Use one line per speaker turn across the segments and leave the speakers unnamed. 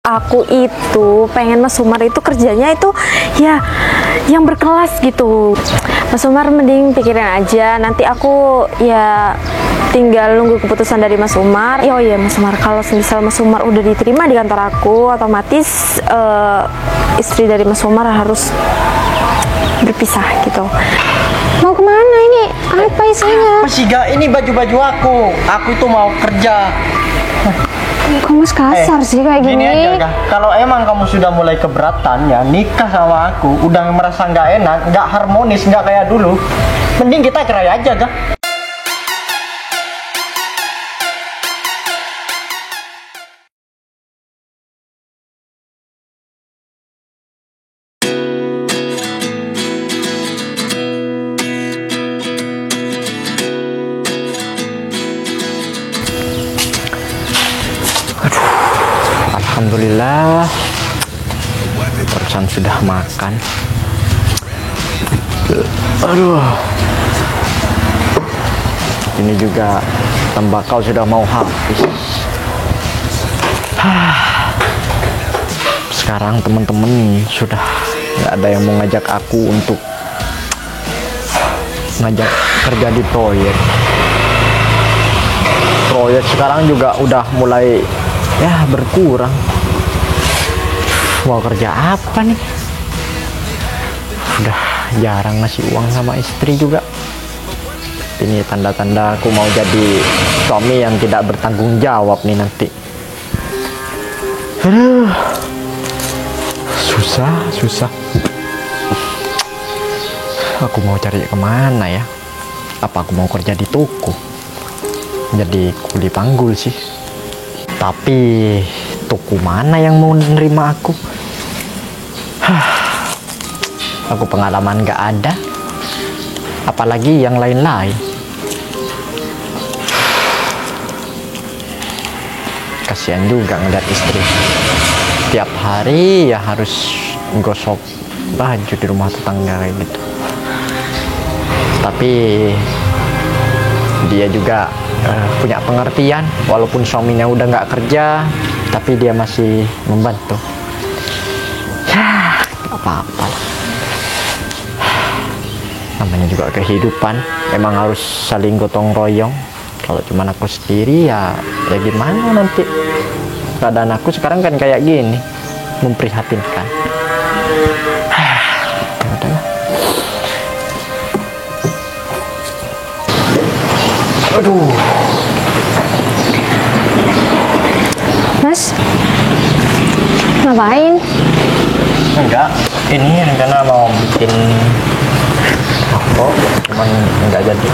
aku itu pengen Mas Umar itu kerjanya itu ya yang berkelas gitu. Mas Umar mending pikirin aja, nanti aku ya tinggal nunggu keputusan dari Mas Umar. Oh iya Mas Umar, kalau misal Mas Umar udah diterima di kantor aku, otomatis istri dari Mas Umar harus berpisah gitu.
Mau kemana ini? Apa isinya?
Apa sih Ga? Ini baju-baju aku. Aku itu mau kerja.
Kok Mas kasar sih kayak gini?
Aja, Ga. Kalau emang kamu sudah mulai keberatan ya nikah sama aku, udah merasa nggak enak, nggak harmonis, nggak kayak dulu, mending kita cerai aja, Ga.
Alhamdulillah barusan sudah makan. Aduh, ini juga tembakau sudah mau habis. Sekarang teman-teman sudah nggak ada yang mau ngajak aku untuk ngajak kerja di proyek. Proyek sekarang juga udah mulai ya berkurang. Mau kerja apa nih? Udah jarang ngasih uang sama istri juga. Ini tanda-tanda aku mau jadi suami yang tidak bertanggung jawab nih nanti. Aduh, susah. Aku mau cari kemana ya? Apa aku mau kerja di toko? Jadi kuli panggul sih. Tapi toko mana yang mau menerima aku? Aku pengalaman gak ada, apalagi yang lain-lain. Kasihan juga ngeliat istri tiap hari ya harus gosok baju di rumah tetangga kayak gitu. Tapi dia juga punya pengertian, walaupun suaminya udah nggak kerja, tapi dia masih membantu. Ya, nggak apa-apa lah. Namanya juga kehidupan, emang harus saling gotong royong. Kalau cuma aku sendiri ya gimana nanti? Keadaan aku sekarang kan kayak gini, memprihatinkan. Ya udahlah. Aduh.
Mas, ngapain?
Enggak, ini rencana mau bikin rokok, cuman enggak jadi.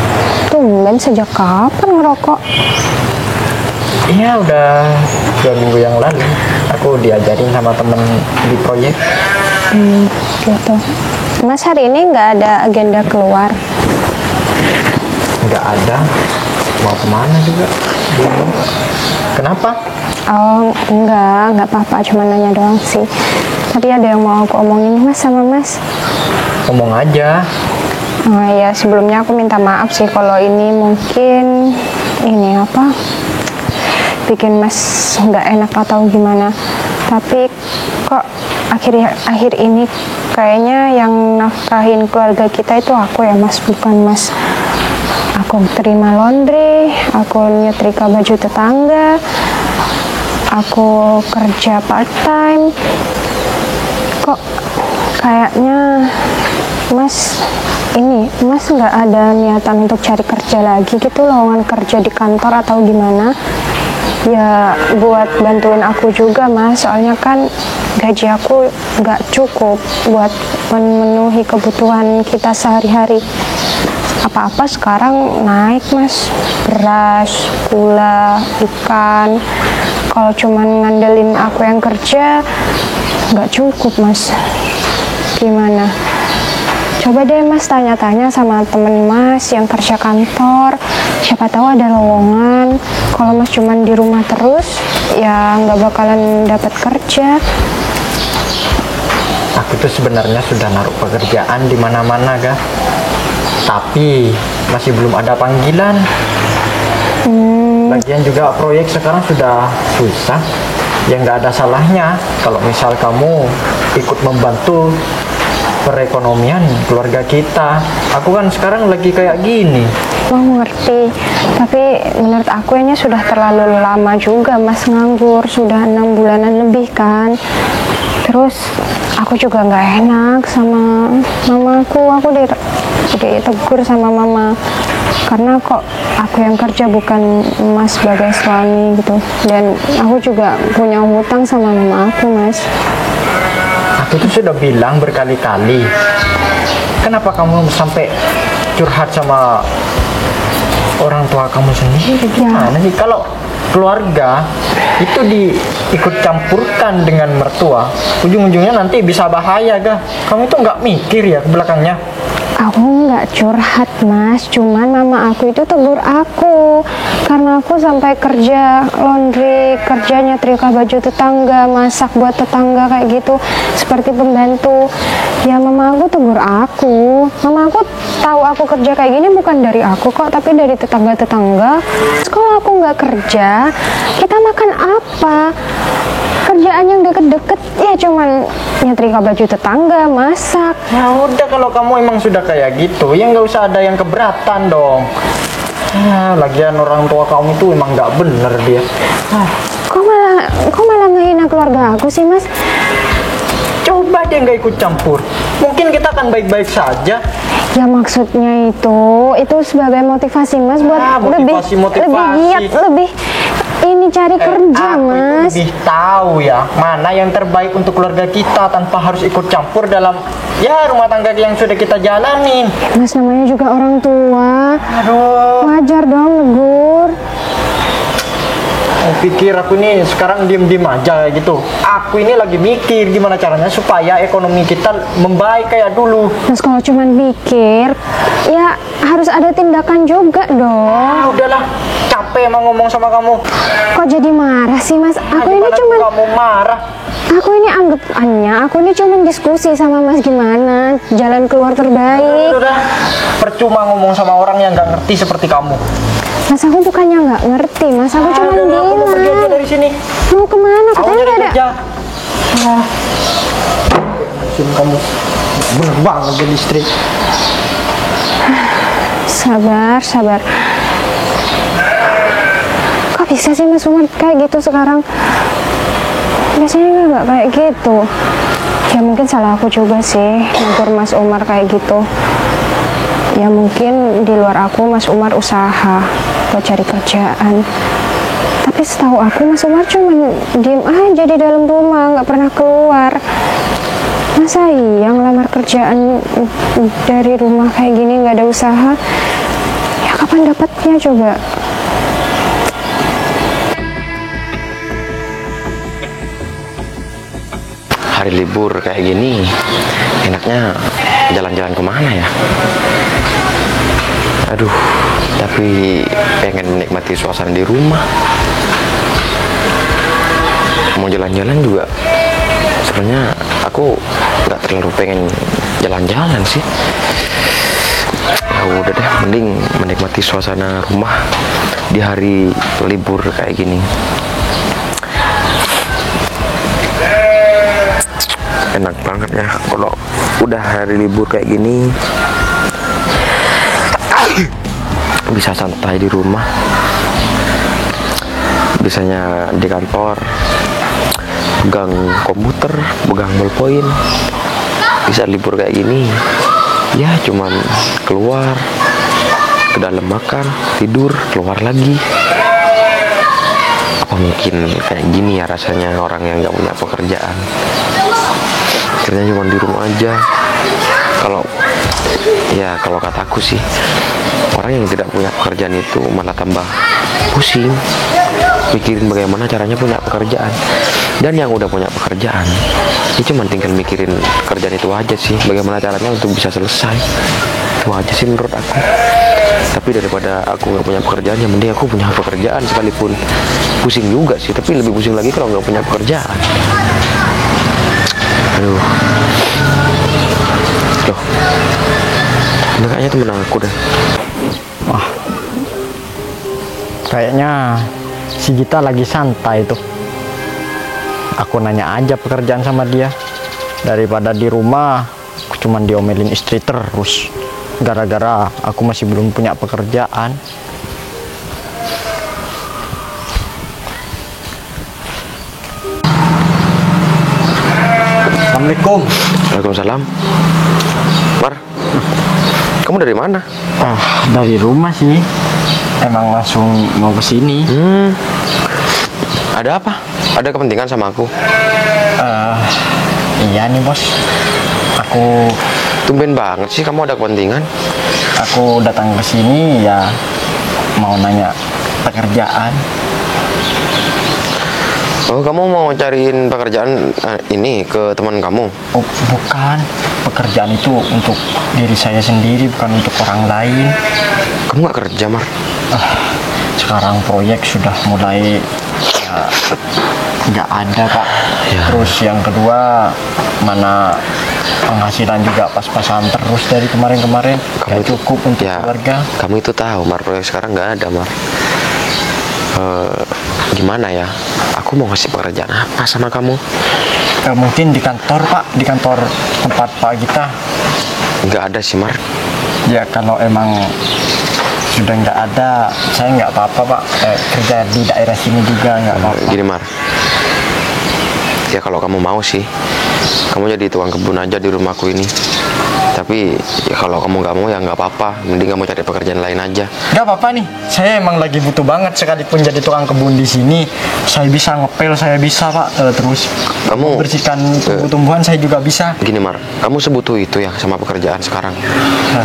Tumben, sejak kapan ngerokok?
Iya, udah 2 minggu yang lalu. Aku diajarin sama temen di proyek.
Gitu. Mas hari ini nggak ada agenda keluar?
Nggak ada. Mau kemana juga? Bingung. Kenapa?
Oh, nggak apa-apa, cuma nanya doang sih. Tadi ada yang mau aku omongin Mas sama Mas.
Ngomong aja.
Oh ya, sebelumnya aku minta maaf sih kalau ini mungkin ini apa bikin Mas nggak enak atau gimana. Tapi kok akhir ini kayaknya yang nafkahin keluarga kita itu aku ya Mas, bukan Mas. Aku terima laundry, aku nyetrika baju tetangga, aku kerja part time. Kok kayaknya Mas nggak ada niatan untuk cari kerja lagi gitu, lowongan kerja di kantor atau gimana? Ya buat bantuin aku juga Mas, soalnya kan gaji aku nggak cukup buat memenuhi kebutuhan kita sehari-hari. Apa-apa sekarang naik Mas, beras, gula, ikan. Kalau cuman ngandelin aku yang kerja nggak cukup Mas. Gimana? Coba deh Mas tanya-tanya sama temen Mas yang kerja kantor, siapa tahu ada lowongan. Kalau Mas cuman di rumah terus, ya nggak bakalan dapat kerja.
Aku tuh sebenarnya sudah naruh pekerjaan di mana-mana, Ga. Tapi masih belum ada panggilan. Lagian juga proyek sekarang sudah susah.
ya nggak ada salahnya kalau misal kamu ikut membantu perekonomian keluarga kita. Aku kan sekarang lagi kayak gini.
Mau ngerti, tapi menurut aku ini sudah terlalu lama juga Mas nganggur, sudah 6 bulanan lebih kan. Terus aku juga nggak enak sama mamaku, aku ditegur sama mama karena kok aku yang kerja bukan Mas sebagai suami gitu. Dan aku juga punya hutang sama mama aku Mas.
Aku tuh sudah bilang berkali-kali, kenapa kamu sampai curhat sama orang tua kamu sendiri? Gimana sih kalau keluarga itu diikut campurkan dengan mertua, ujung-ujungnya nanti bisa bahaya ga? Kamu itu nggak mikir ya ke belakangnya?
Aku nggak curhat Mas, cuman mama aku itu tegur aku karena aku sampai kerja laundry, kerja nyetrika baju tetangga, masak buat tetangga kayak gitu seperti pembantu. Ya mama aku tegur aku, mama aku tahu aku kerja kayak gini bukan dari aku kok, tapi dari tetangga-tetangga. Terus kalau aku nggak kerja, kita makan apa? Kerjaan yang deket-deket ya cuman nyetrika baju tetangga, masak.
Ya udah, kalau kamu emang sudah kayak gitu, ya nggak usah ada yang keberatan dong. Ya, lagian orang tua kamu itu emang nggak bener dia.
Kok malah ngehina keluarga aku sih Mas?
Coba dia nggak ikut campur, mungkin kita akan baik-baik saja.
Ya maksudnya itu sebagai motivasi Mas buat lebih giat, lebih ini cari kerja
aku
Mas.
itu lebih tahu ya mana yang terbaik untuk keluarga kita tanpa harus ikut campur dalam ya rumah tangga yang sudah kita jalanin.
Mas namanya juga orang tua.
Aduh,
Wajar dong negur.
pikir aku nih sekarang diem-diem aja kayak gitu. Aku ini lagi mikir gimana caranya supaya ekonomi kita membaik kayak dulu.
Mas kalau cuman mikir, ya harus ada tindakan juga dong.
Udahlah, capek emang ngomong sama kamu.
Kok jadi marah sih Mas? Aku ini
Gimana
cuman
kamu marah?
Aku ini anggapannya, aku ini cuma diskusi sama Mas gimana jalan keluar terbaik.
Udah, percuma ngomong sama orang yang nggak ngerti seperti kamu.
Mas aku bukannya nggak ngerti, Mas aku cuma
Udah, kamu pergi aja
bilang.
dari sini.
Mau kemana?
Aku
Katanya
nyari
nggak ada.
kerja. Sini kamu bener banget jadi istri.
Sabar. Kok bisa sih Mas Umar kayak gitu sekarang? Biasanya nggak kayak gitu. Ya mungkin salah aku juga sih negur Mas Umar kayak gitu. Ya mungkin di luar aku Mas Umar usaha buat cari kerjaan. Tapi setahu aku Mas Umar cuma diem aja di dalam rumah, nggak pernah keluar. Masa iya ngelamar kerjaan dari rumah kayak gini nggak ada usaha? Ya kapan dapatnya coba?
Hari libur kayak gini enaknya jalan-jalan kemana ya? Aduh, tapi pengen menikmati suasana di rumah. Mau jalan-jalan juga sebenarnya aku nggak terlalu pengen jalan-jalan sih. Ya udah deh, mending menikmati suasana rumah di hari libur kayak gini. Enak banget ya kalau udah hari libur kayak gini, bisa santai di rumah. Biasanya di kantor pegang komputer, pegang ballpoint. Bisa libur kayak gini ya cuman keluar ke dalam, makan, tidur, keluar lagi. Apa mungkin kayak gini ya rasanya orang yang nggak punya pekerjaan, kerjanya cuma di rumah aja. Kalau kataku sih, orang yang tidak punya pekerjaan itu malah tambah pusing mikirin bagaimana caranya punya pekerjaan. Dan yang udah punya pekerjaan, dia cuma tinggal mikirin kerjaan itu aja sih, bagaimana caranya untuk bisa selesai. Itu aja sih menurut aku. Tapi daripada aku nggak punya pekerjaan, yang mending aku punya pekerjaan, sekalipun pusing juga sih, tapi lebih pusing lagi kalau nggak punya pekerjaan. Aduh, loh, ini kayaknya temen aku deh.
Wah, kayaknya si Gita lagi santai tuh. aku nanya aja pekerjaan sama dia. Daripada di rumah aku cuman diomelin istri terus gara-gara aku masih belum punya pekerjaan.
Assalamualaikum.
Waalaikumsalam. Mar, kamu dari mana?
Dari rumah sih. Emang langsung mau ke sini.
Ada apa? Ada kepentingan sama aku?
Iya nih bos. Aku
Tumben banget sih kamu ada kepentingan.
datang ke sini ya mau nanya pekerjaan.
Oh, kamu mau cariin pekerjaan ini ke teman kamu?
Oh, bukan. Pekerjaan itu untuk diri saya sendiri, bukan untuk orang lain.
Kamu nggak kerja, Mar?
Sekarang proyek sudah mulai ya, nggak ada Pak.
Ya.
Terus yang kedua, mana penghasilan juga pas-pasan terus dari kemarin-kemarin. Nggak cukup untuk
Ya,
keluarga.
kamu itu tahu, Mar, proyek sekarang nggak ada, Mar. Gimana ya? Aku mau ngasih pekerjaan apa sama kamu?
Mungkin di kantor Pak, di kantor tempat Pak Gita.
Nggak ada sih, Mar.
Ya kalau emang sudah nggak ada, saya nggak apa-apa Pak. Kerja di daerah sini juga nggak apa-apa.
Gini, Mar. Ya kalau kamu mau sih, kamu jadi tukang kebun aja di rumahku ini. Tapi ya kalau kamu nggak mau ya nggak apa-apa. Mending kamu cari pekerjaan lain aja.
Nggak apa-apa nih, saya emang lagi butuh banget sekalipun jadi tukang kebun di sini. Saya bisa ngepel, saya bisa Pak. Terus
Kamu
bersihkan tumbuh-tumbuhan saya juga bisa.
Gini, Mar, kamu sebutuh itu ya sama pekerjaan sekarang?
Nah,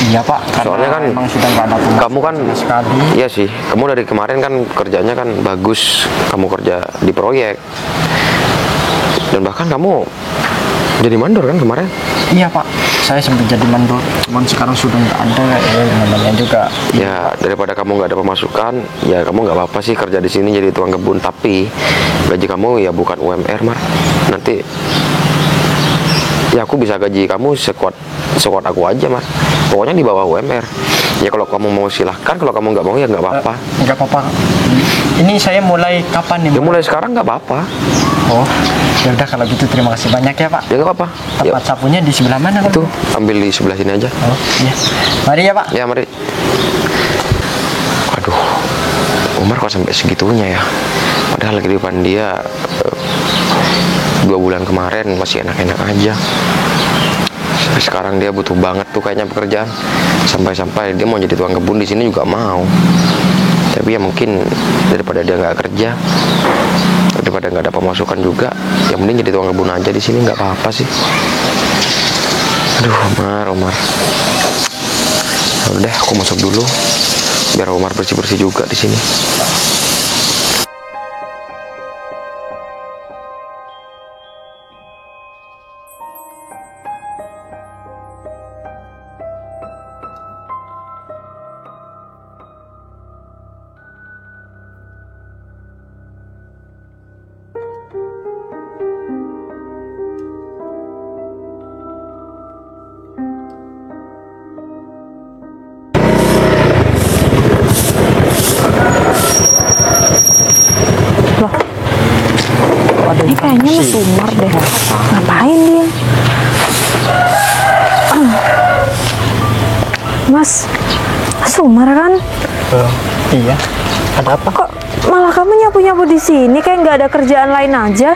iya Pak, karena
Soalnya kan
emang sudah nggak ada pemasukan
kamu kan
sama sekali.
iya sih, kamu dari kemarin kan kerjanya kan bagus, kamu kerja di proyek dan bahkan kamu jadi mandor kan kemarin.
Iya Pak, saya sempat jadi mandor, cuman sekarang sudah nggak ada. Namanya juga.
Ya daripada kamu nggak ada pemasukan, ya kamu nggak apa-apa sih kerja di sini jadi tukang kebun, tapi gaji kamu ya bukan UMR, Mar. Nanti ya aku bisa gaji kamu sekuat aku aja, Mar. Pokoknya di bawah UMR. Ya kalau kamu mau silahkan, kalau kamu nggak mau ya nggak apa-apa.
Nggak apa-apa. Ini saya mulai kapan nih?
Ya mulai sekarang nggak apa-apa.
Oh, ya udah kalau gitu terima kasih banyak ya Pak.
Ya nggak apa-apa.
Tempat sapunya di sebelah mana
Itu
Pak?
ambil di sebelah sini aja.
Oh, iya. Mari ya Pak.
Ya mari. Aduh, Umar kok sampai segitunya ya? Padahal kehidupan dia 2 bulan kemarin masih enak-enak aja. Sampai sekarang dia butuh banget tuh kayaknya pekerjaan. Sampai-sampai dia mau jadi tukang kebun di sini juga mau. Tapi ya mungkin daripada dia nggak kerja, daripada nggak ada pemasukan juga, yang mending jadi tukang kebun aja di sini nggak apa-apa sih. Aduh, Umar. Ya udah, aku masuk dulu biar Umar bersih-bersih juga di sini.
Ini kayaknya Mas Umar deh. Ngapain dia? Mas Umar kan?
Iya. Ada apa?
Kok malah kamu nyapu-nyapu di sini kayak nggak ada kerjaan lain aja?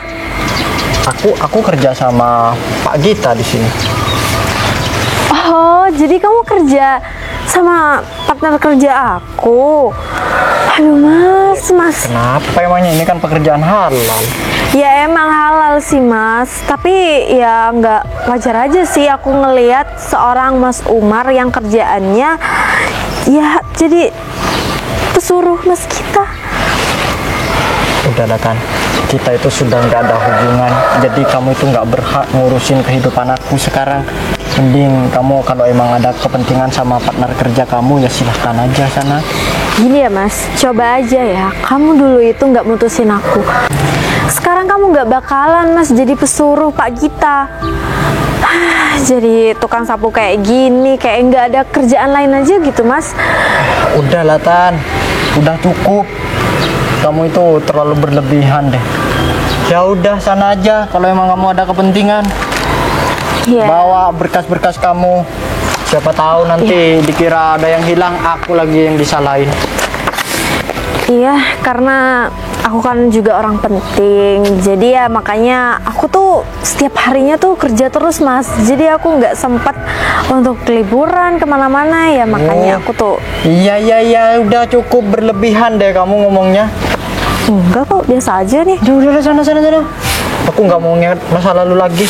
Aku kerja sama Pak Gita di sini.
Oh, jadi kamu kerja sama partner kerja aku? Aduh mas.
Kenapa emangnya, ini kan pekerjaan halal?
Ya emang halal sih mas, tapi ya nggak wajar aja sih aku ngelihat seorang Mas Umar yang kerjaannya ya jadi pesuruh Mas kita.
Udah Tan, kita itu sudah nggak ada hubungan, jadi kamu itu nggak berhak ngurusin kehidupan aku sekarang. Mending kamu kalau emang ada kepentingan sama partner kerja kamu ya silahkan aja sana.
Gini ya mas, coba aja ya, kamu dulu itu nggak mutusin aku. Sekarang kamu nggak bakalan mas jadi pesuruh Pak Gita. Jadi tukang sapu kayak gini, kayak nggak ada kerjaan lain aja gitu mas.
Udah Tan, udah cukup. Kamu itu terlalu berlebihan deh. Ya udah sana aja kalau emang kamu ada kepentingan.
Iya.
Bawa berkas-berkas kamu. Siapa tahu nanti dikira ada yang hilang, aku lagi yang disalahin.
Iya, karena aku kan juga orang penting. Jadi ya makanya aku tuh setiap harinya tuh kerja terus, Mas. Jadi aku nggak sempat untuk liburan kemana-mana ya. Makanya aku tuh
Iya, udah cukup berlebihan deh kamu ngomongnya.
enggak kok, biasa aja nih.
Udah sana. Aku nggak mau ingat masa lalu lagi.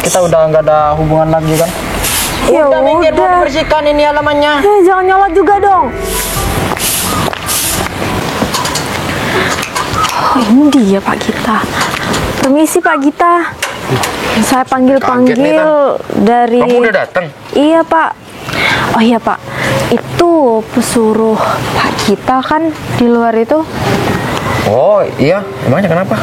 Kita udah nggak ada hubungan lagi kan.
Ya
Udah minggir, mau
udah.
dibersihkan ini halamannya.
Jangan nyolot juga dong. Oh, ini dia Pak Gita. Permisi Pak Gita. Saya
Kaget nih,
panggil dari.
Kamu udah datang?
Iya Pak. Oh iya Pak. Itu pesuruh Pak Gita kan di luar itu.
Oh iya, emangnya kenapa?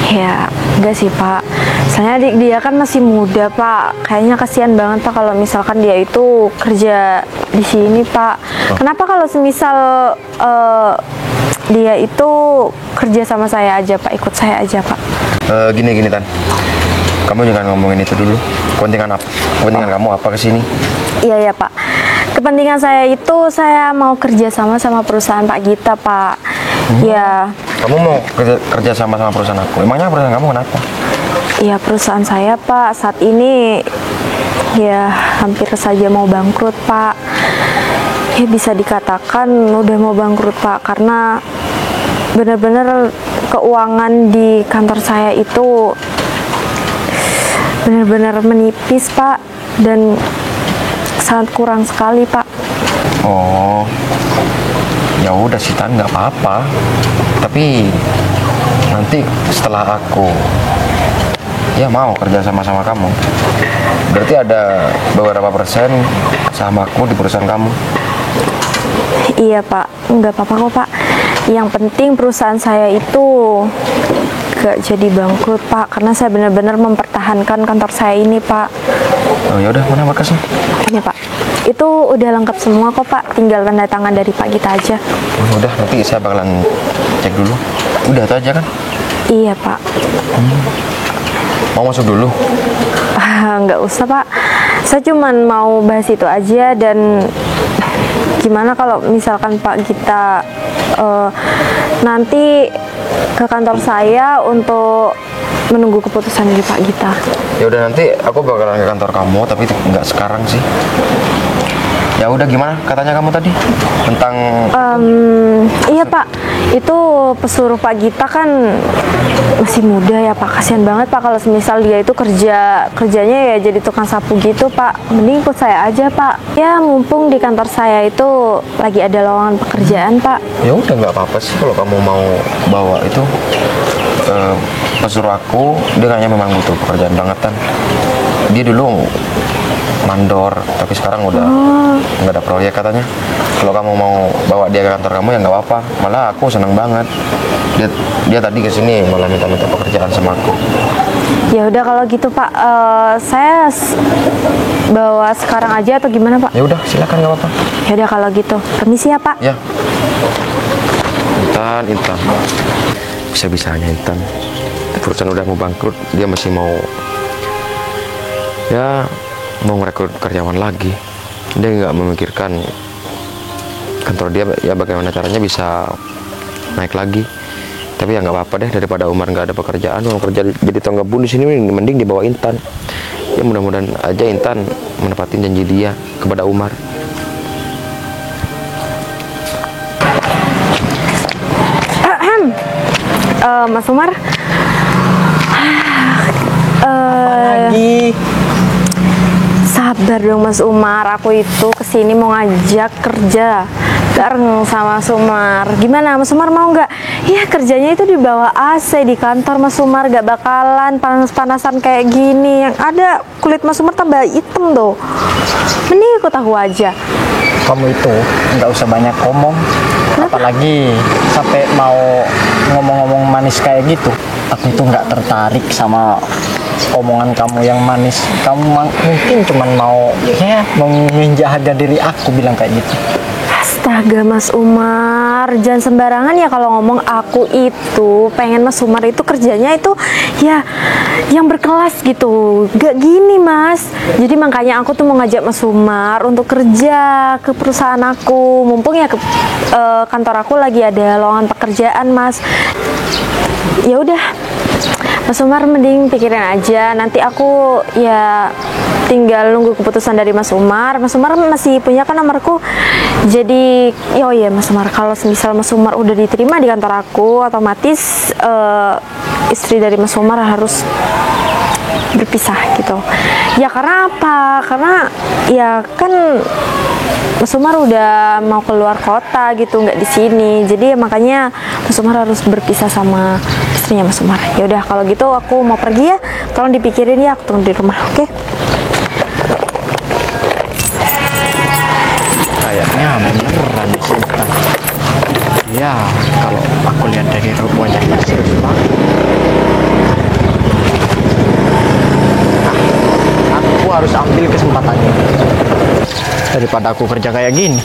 Ya, enggak sih Pak. Soalnya dia kan masih muda Pak. Kayaknya kasihan banget Pak kalau misalkan dia itu kerja di sini Pak. Kenapa kalau semisal dia itu kerja sama saya aja Pak, ikut saya aja Pak?
Gini Tan. Kamu jangan ngomongin itu dulu. Kepentingan apa? Kepentingan kamu apa kesini?
Iya ya Pak. Kepentingan saya itu saya mau kerja sama perusahaan Pak Gita Pak. Ya.
Kamu mau kerja sama perusahaan aku? Emangnya perusahaan kamu kenapa?
Ya perusahaan saya Pak saat ini ya hampir saja mau bangkrut Pak. Ya bisa dikatakan udah mau bangkrut Pak, karena benar-benar keuangan di kantor saya itu benar-benar menipis Pak, dan sangat kurang sekali Pak.
Oh, ya udah sih Tan, nggak apa-apa. Tapi nanti setelah aku mau kerja sama kamu, berarti ada beberapa persen saham aku di perusahaan kamu.
Iya Pak, nggak apa-apa kok Pak. Yang penting perusahaan saya itu gak jadi bangkrut Pak, karena saya benar-benar mempertahankan kantor saya ini Pak.
Oh ya udah, mana berkasnya?
Iya Pak, itu udah lengkap semua kok Pak, tinggal tanda tangan dari Pak Gita aja.
Udah, nanti saya bakalan cek dulu. Udah itu aja kan?
Iya Pak.
Mau masuk dulu?
Nggak usah Pak, saya cuman mau bahas itu aja. Dan gimana kalau misalkan Pak Gita nanti ke kantor saya untuk menunggu keputusan dari Pak Gita?
Ya udah, nanti aku bakalan ke kantor kamu, tapi nggak sekarang sih. Ya udah, gimana katanya kamu tadi tentang
Iya Pak, itu pesuruh Pak Gita kan masih muda ya Pak. Kasihan banget Pak kalau semisal dia itu kerjanya ya jadi tukang sapu gitu Pak. Mending ikut saya aja Pak. Ya mumpung di kantor saya itu lagi ada lowongan pekerjaan Pak.
ya udah, nggak apa-apa sih kalau kamu mau bawa itu. Pesuruh aku, dia kayaknya memang butuh pekerjaan bangetan. Dia dulu mandor, tapi sekarang udah nggak ada proyek katanya. Kalau kamu mau bawa dia ke kantor kamu ya nggak apa-apa. Malah aku seneng banget. Dia tadi kesini malah minta pekerjaan sama aku.
Ya udah kalau gitu Pak, saya bawa sekarang aja atau gimana Pak?
Ya udah, silakan, nggak apa-apa.
Ya udah kalau gitu, permisi ya Pak.
Ya. Intan. Bisa-bisanya Intan. Perusahaan udah mau bangkrut, dia masih mau merekrut karyawan lagi. Dia nggak memikirkan kantor dia ya bagaimana caranya bisa naik lagi. Tapi ya nggak apa-apa deh, daripada Umar nggak ada pekerjaan, mau kerja jadi tonggak bun di sini, mending dibawa Intan. Ya mudah-mudahan aja Intan menepati janji dia kepada Umar.
Mas Umar,
Lagi.
sabar dong Mas Umar, aku itu kesini mau ngajak kerja bareng sama Mas Umar. Gimana Mas Umar mau nggak? Ya kerjanya itu di bawah AC di kantor Mas Umar, gak bakalan panas-panasan kayak gini. Yang ada kulit Mas Umar tambah hitam tuh. Mending ikut aku aja.
Kamu itu nggak usah banyak ngomong, apalagi sampai mau ngomong-ngomong manis kayak gitu. Aku itu nggak tertarik sama omongan kamu yang manis. Kamu mungkin cuman mau menginjak harga diri aku bilang kayak gitu.
Astaga Mas Umar, Umar, jangan sembarangan ya kalau ngomong. Aku itu pengen Mas Umar itu kerjanya itu ya yang berkelas gitu, gak gini Mas. Jadi makanya aku tuh mau ngajak Mas Umar untuk kerja ke perusahaan aku, mumpung ya kantor aku lagi ada lowongan pekerjaan Mas. Ya udah Mas Umar mending pikirin aja, nanti aku ya tinggal nunggu keputusan dari Mas Umar. Mas Umar masih punya kan nomorku. Jadi oh ya Mas Umar, kalau misal Mas Umar udah diterima di kantor aku, otomatis istri dari Mas Umar harus berpisah gitu. Ya karena apa? Karena ya kan Mas Umar udah mau keluar kota gitu, nggak di sini. Jadi ya makanya Mas Umar harus berpisah sama istrinya Mas Umar. Ya udah kalau gitu aku mau pergi ya. Tolong dipikirin ya, aku tunggu di rumah, oke?
Kayaknya beneran di Sinta. Ya, kalau aku lihat dari wajahnya serius banget. Aku harus ambil kesempatannya daripada aku kerja kayak gini.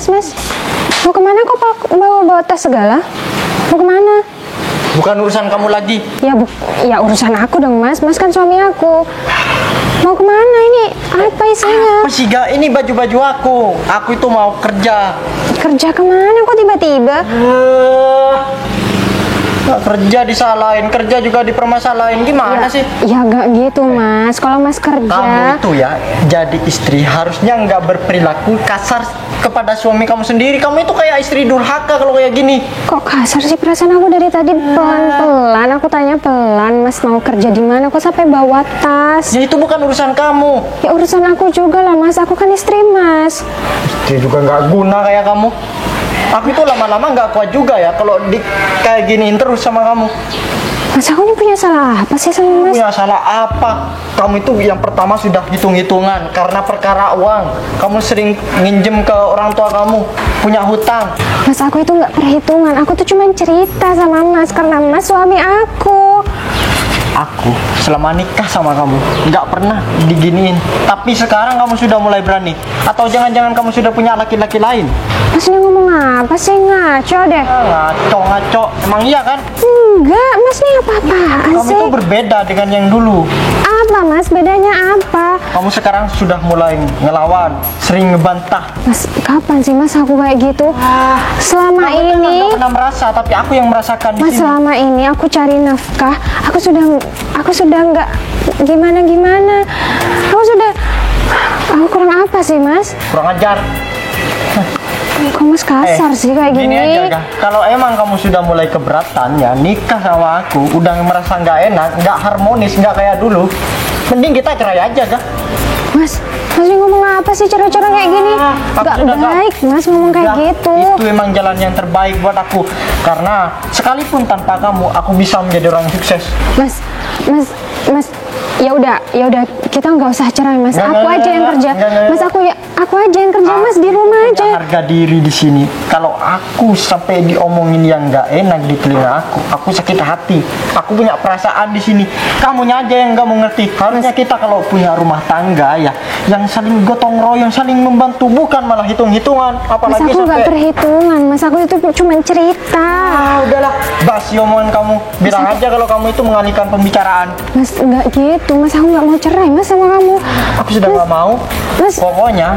Mas, mau kemana kok bawa tas segala? Mau kemana?
Bukan urusan kamu lagi.
Ya urusan aku dong Mas kan suami aku. Mau kemana ini? Apa isinya?
Apa sih gak? Ini baju-baju aku. Aku itu mau kerja.
Kerja kemana kok tiba-tiba?
Gak kerja disalahin, kerja juga dipermasalahin. Gimana sih?
Ya gak gitu Mas. Kalau Mas
Kamu
kerja,
itu ya, jadi istri harusnya nggak berperilaku kasar kepada suami kamu sendiri. Kamu itu kayak istri durhaka kalau kayak gini.
kok kasar sih? Perasaan aku dari tadi pelan-pelan. Aku tanya pelan, Mas mau kerja di mana? Kok sampai bawa tas?
Ya itu bukan urusan kamu.
Ya urusan aku juga lah Mas. Aku kan istri Mas.
Dia juga nggak guna kayak kamu. Aku itu lama-lama nggak kuat juga ya kalau kayak giniin terus sama kamu.
Mas aku ini punya salah apa sih sama Mas?
Punya salah apa? Kamu itu yang pertama sudah hitung-hitungan karena perkara uang. Kamu sering nginjem ke orang tua kamu, punya hutang.
Mas aku itu nggak perhitungan. Aku tuh cuma cerita sama Mas karena Mas suami aku.
Aku selama nikah sama kamu nggak pernah diginiin, tapi sekarang kamu sudah mulai berani. Atau jangan-jangan kamu sudah punya laki-laki lain?
Mas ini ngomong apa sih? Ngaco deh.
Ngaco, emang iya kan?
Enggak, Mas ini apa-apaan
Kamu
sih?
itu berbeda dengan yang dulu.
Apa Mas? Bedanya apa?
Kamu sekarang sudah mulai ngelawan, sering ngebantah.
Mas, kapan sih Mas aku kayak gitu? Selama
Kamu itu
ini,
nggak pernah merasa, tapi aku yang merasakan di
Mas
sini.
selama ini aku cari nafkah. Aku sudah nggak gimana. Aku kurang apa sih Mas?
Kurang ajar.
Kok Mas kasar sih kayak gini?
Gini aja, Kak. Kalau emang kamu sudah mulai keberatan ya nikah sama aku, udah merasa nggak enak, nggak harmonis, nggak kayak dulu, mending kita cerai aja, Kak.
Mas ini ngomong apa sih cara-cara kayak gini?
Aku
Gak
sudah tahu.
baik Mas ngomong kayak
Udah,
gitu.
Itu emang jalan yang terbaik buat aku, karena sekalipun tanpa kamu, aku bisa menjadi orang sukses.
Mas, ya udah kita nggak usah cerai Mas. Aku aja yang kerja. Mas aku aja yang kerja Mas di rumah
Punya
aja.
harga diri di sini. Kalau aku sampai diomongin yang nggak enak di telinga aku sakit hati. Aku punya perasaan di sini. Kamunya aja yang nggak mengerti. Harusnya kita kalau punya rumah tangga ya, yang saling gotong royong, saling membantu, bukan malah hitung-hitungan.
Mas
Apalagi
aku nggak
sampai
perhitungan. Mas aku itu cuma cerita.
udahlah, basi omongan kamu. Bilang aja kalau kamu itu mengalihkan pembicaraan.
Mas nggak gitu. Mas aku nggak mau cerai Mas sama kamu.
Aku sudah nggak mau.
Mas.
Pokoknya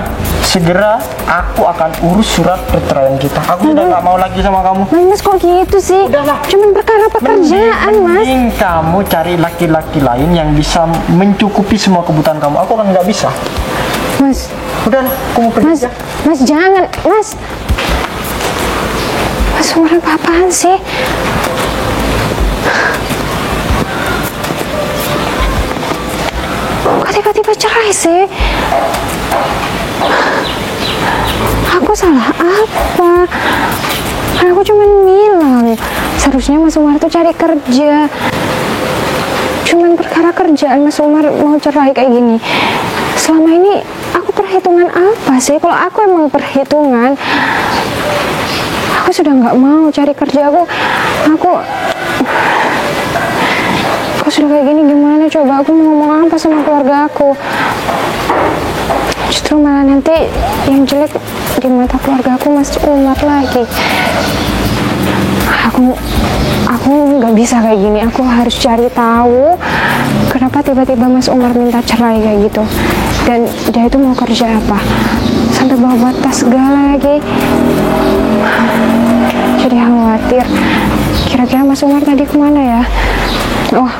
segera aku akan urus surat perceraian kita. Aku sudah nggak mau lagi sama kamu.
Mas kok gitu sih?
Udahlah.
Cuman perkara pekerjaan Mas.
Mending kamu cari laki-laki lain yang bisa mencukupi semua kebutuhan kamu. Aku kan nggak bisa.
Mas,
Udahlah, aku mau pergi aja.
Mas jangan, Mas. Mas orang apaan sih? Kok tiba-tiba cerai sih? Aku salah apa? Kan aku cuma bilang seharusnya Mas Umar tuh cari kerja. Cuman perkara kerjaan Mas Umar mau cerai kayak gini. Selama ini aku perhitungan apa sih? Kalau aku emang perhitungan, aku sudah nggak mau cari kerja. Aku Aku sudah kayak gini gimana coba aku mau ngomong apa sama keluarga aku? Justru malah nanti yang jelek di mata keluarga aku Mas Umar lagi. Aku nggak bisa kayak gini. Aku harus cari tahu kenapa tiba-tiba Mas Umar minta cerai kayak gitu. Dan dia itu mau kerja apa? Sampai bawa tas segala lagi. Jadi khawatir. Kira-kira Mas Umar tadi kemana ya? Oh,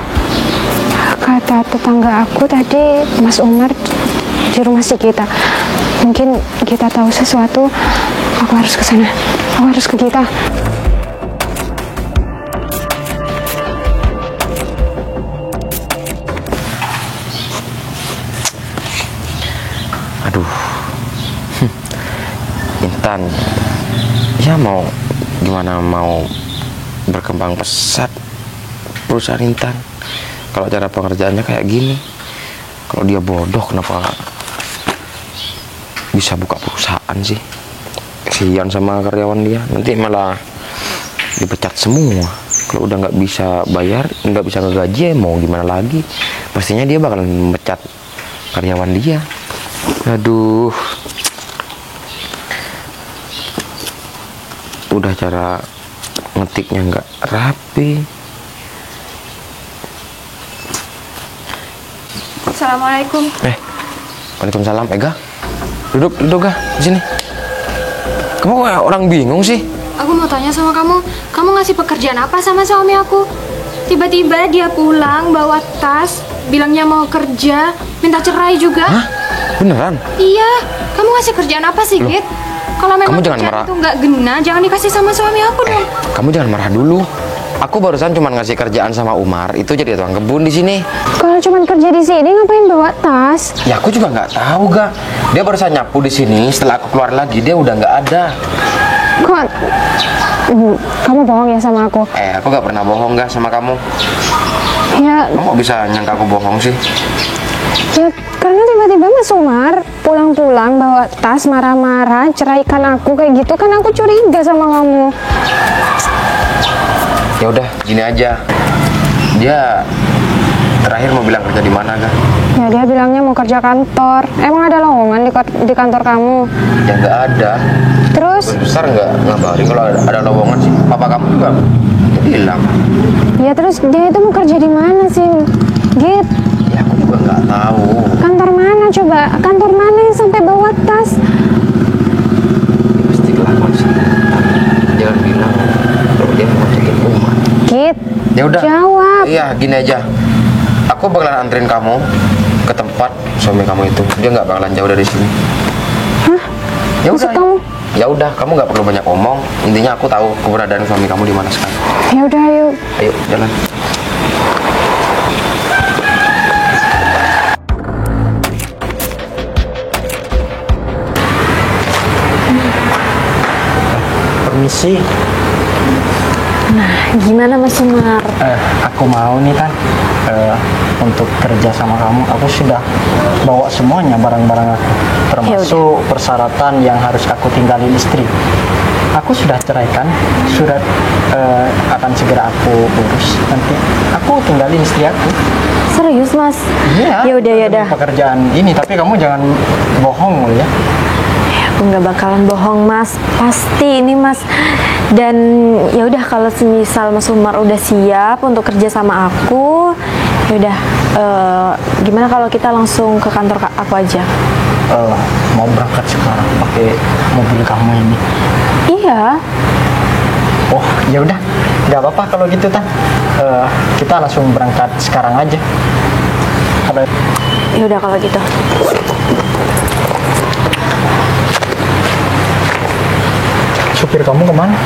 kata tetangga aku tadi Mas Umar di rumah si kita. Mungkin kita tahu sesuatu. Aku harus ke sana. Aku harus ke kita.
Aduh, Intan, ya mau gimana mau berkembang pesat perusahaan Intan. Kalau cara pengerjaannya kayak gini, kalau dia bodoh kenapa bisa buka perusahaan sih? Kasihan sama karyawan dia, nanti malah dipecat semua. Kalau udah nggak bisa bayar, nggak bisa ngegaji, ya mau gimana lagi? Pastinya dia bakalan memecat karyawan dia. Aduh, udah cara ngetiknya nggak rapi.
Assalamualaikum.
Waalaikumsalam. Ega, duduk ga di sini. Kamu kayak orang bingung sih.
Aku mau tanya sama kamu ngasih pekerjaan apa sama suami aku? Tiba-tiba dia pulang bawa tas, bilangnya mau kerja, minta cerai juga.
Hah? Beneran?
Iya, kamu ngasih kerjaan apa sih, Git? Kalau memang
kamu jangan
kerjaan
marah.
itu nggak gena, jangan dikasih sama suami aku dong.
Kamu jangan marah dulu. Aku barusan cuma ngasih kerjaan sama Umar, itu jadi tukang kebun di sini.
Kalau cuma kerja di sini ngapain bawa tas?
Ya aku juga nggak tahu ga. Dia barusan nyapu di sini. Setelah aku keluar lagi dia udah nggak ada.
Kok kamu bohong ya sama aku?
Aku nggak pernah bohong ga sama kamu.
Ya,
Kamu kok bisa nyangka aku bohong sih?
ya karena tiba-tiba Mas Umar pulang-pulang bawa tas marah-marah ceraikan aku kayak gitu kan aku curiga sama kamu.
Ya udah, gini aja. Dia terakhir mau bilang kerja di mana ga?
Ya dia bilangnya mau kerja kantor. Emang ada lowongan di kantor kamu?
Ya nggak ada.
Terus?
Besar nggak ngabarin kalau ada lowongan sih. Papa kamu juga bilang.
Ya terus dia itu mau kerja di mana sih? Git,
Ya aku juga nggak tahu.
kantor mana coba? Kantor mana yang sampai bawa tas?
Pasti kelakuan sih. Jangan bilang kalau dia mau cekin Umar.
Git,
Ya udah.
jawab.
Iya, gini aja. Aku bakalan anterin kamu ke tempat suami kamu itu. Dia nggak bakalan jauh dari sini.
Hah?
Ya
Maksud
udah.
kamu?
Ya udah, kamu nggak perlu banyak omong. Intinya aku tahu keberadaan suami kamu di mana sekarang.
Ya udah ayo.
Ayo, jalan.
Permisi.
Gimana Mas Umar?
Aku mau nih kan untuk kerja sama kamu. Aku sudah bawa semuanya barang-barang aku, termasuk persyaratan yang harus aku tinggalin istri. Aku sudah ceraikan, surat akan segera aku urus. Nanti aku tinggalin istri aku.
Serius Mas?
Iya.
Ya udah ya
demi
udah.
Pekerjaan ini, tapi kamu jangan bohong ya.
Aku nggak bakalan bohong Mas. Pasti ini Mas. Dan ya udah kalau semisal Mas Umar udah siap untuk kerja sama aku, ya udah. Gimana kalau kita langsung ke kantor aku aja?
Mau berangkat sekarang pakai mobil kamu ini.
Iya.
Oh, ya udah, nggak apa-apa kalau gitu Tan. Kita langsung berangkat sekarang aja. Kalau
Ya udah kalau gitu.
supir kamu kemana?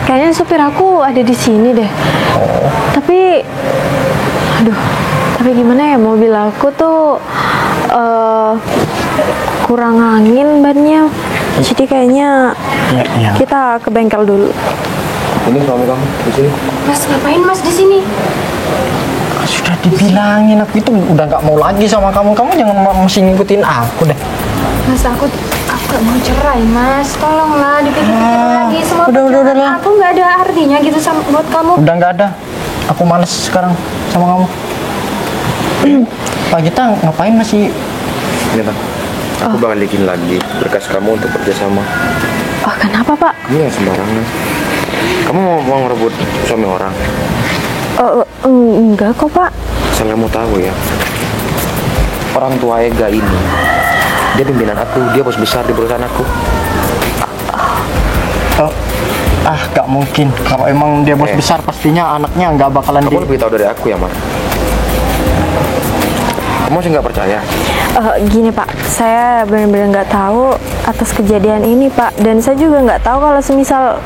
Kayaknya supir aku ada di sini deh. Tapi, aduh, tapi gimana ya mobil aku tuh kurang angin bannya. Jadi kayaknya
Iya.
kita ke bengkel dulu.
Ini suami kamu di sini.
Mas ngapain Mas di sini?
Sudah dibilangin aku itu udah nggak mau lagi sama kamu. Kamu jangan masih ngikutin aku deh.
Mas aku gak mau cerai Mas, tolonglah dipikir-pikir lagi. Semua
udah
perjuangan
lah.
aku nggak ada artinya gitu sama buat kamu.
Udah nggak ada. Aku males sekarang sama kamu. Pak kita ngapain masih?
Ini bang, aku balikin lagi berkas kamu untuk kerjasama.
Oh, kenapa Pak?
Kamu yang sembarangan. Kamu mau ngerebut suami orang?
Enggak kok Pak.
Asal kamu tahu ya, orang tua Ega ini, dia pimpinan aku, dia bos besar di perusahaan aku.
Gak mungkin. Kalau emang dia bos besar, pastinya anaknya nggak bakalan
Kamu lebih tahu dari aku ya, Mar. Kamu sih nggak percaya?
Gini Pak, saya benar-benar nggak tahu atas kejadian ini Pak, dan saya juga nggak tahu kalau semisal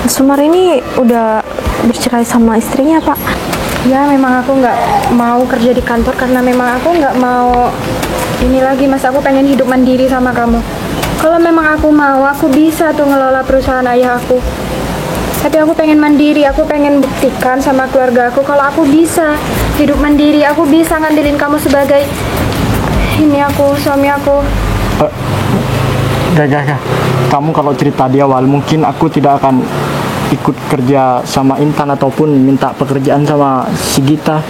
Sumar ini udah bercerai sama istrinya Pak.
Ya memang aku nggak mau kerja di kantor karena memang aku nggak mau ini lagi Mas, aku pengen hidup mandiri sama kamu. Kalau memang aku mau, aku bisa tuh ngelola perusahaan ayah aku. Tapi aku pengen mandiri, aku pengen buktikan sama keluarga aku kalau aku bisa hidup mandiri, aku bisa ngandelin kamu sebagai ini aku, suami aku.
Gak. Kamu kalau cerita di awal, mungkin aku tidak akan ikut kerja sama Intan ataupun minta pekerjaan sama si Gita.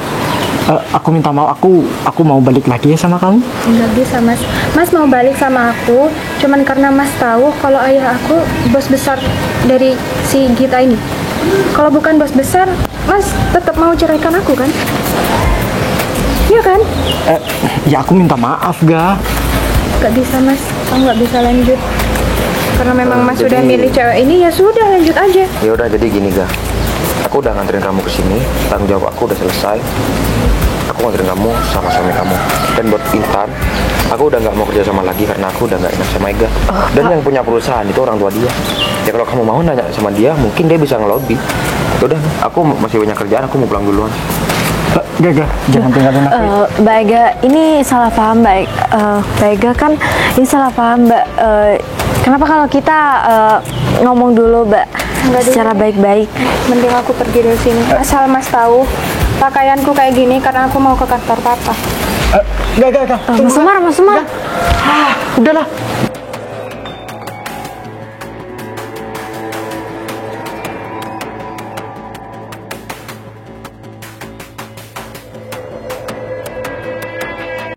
Aku minta maaf, aku mau balik lagi ya sama kamu.
Nggak bisa Mas, Mas mau balik sama aku cuman karena Mas tahu kalau ayah aku bos besar dari si Gita ini. Kalau bukan bos besar, Mas tetap mau ceraikan aku kan? Iya kan?
Ya aku minta maaf ga.
Nggak bisa Mas, aku nggak bisa lanjut karena memang Mas
Jadi-
sudah milih cewek ini, ya sudah lanjut aja.
Ya udah, jadi gini ga. Aku udah nganterin kamu ke sini, tanggung jawab aku udah selesai. Aku nganterin kamu sama suami kamu. Dan buat Intan, aku udah nggak mau kerja sama lagi karena aku udah nggak enak sama Ega. Dan yang punya perusahaan itu orang tua dia. Ya kalau kamu mau nanya sama dia, mungkin dia bisa ngelobi. Udah, aku masih banyak kerjaan, aku mau pulang duluan.
Gak, jangan tinggalin aku.
Mbak Ega, ini salah paham Mbak. Mbak Ega kan ini salah paham Mbak. Kenapa kalau kita ngomong dulu Mbak secara baik-baik?
Mending aku pergi dari sini. Asal Mas tahu, pakaianku kayak gini karena aku mau ke kantor papa.
Gak.
Mas Sumar.
Udahlah.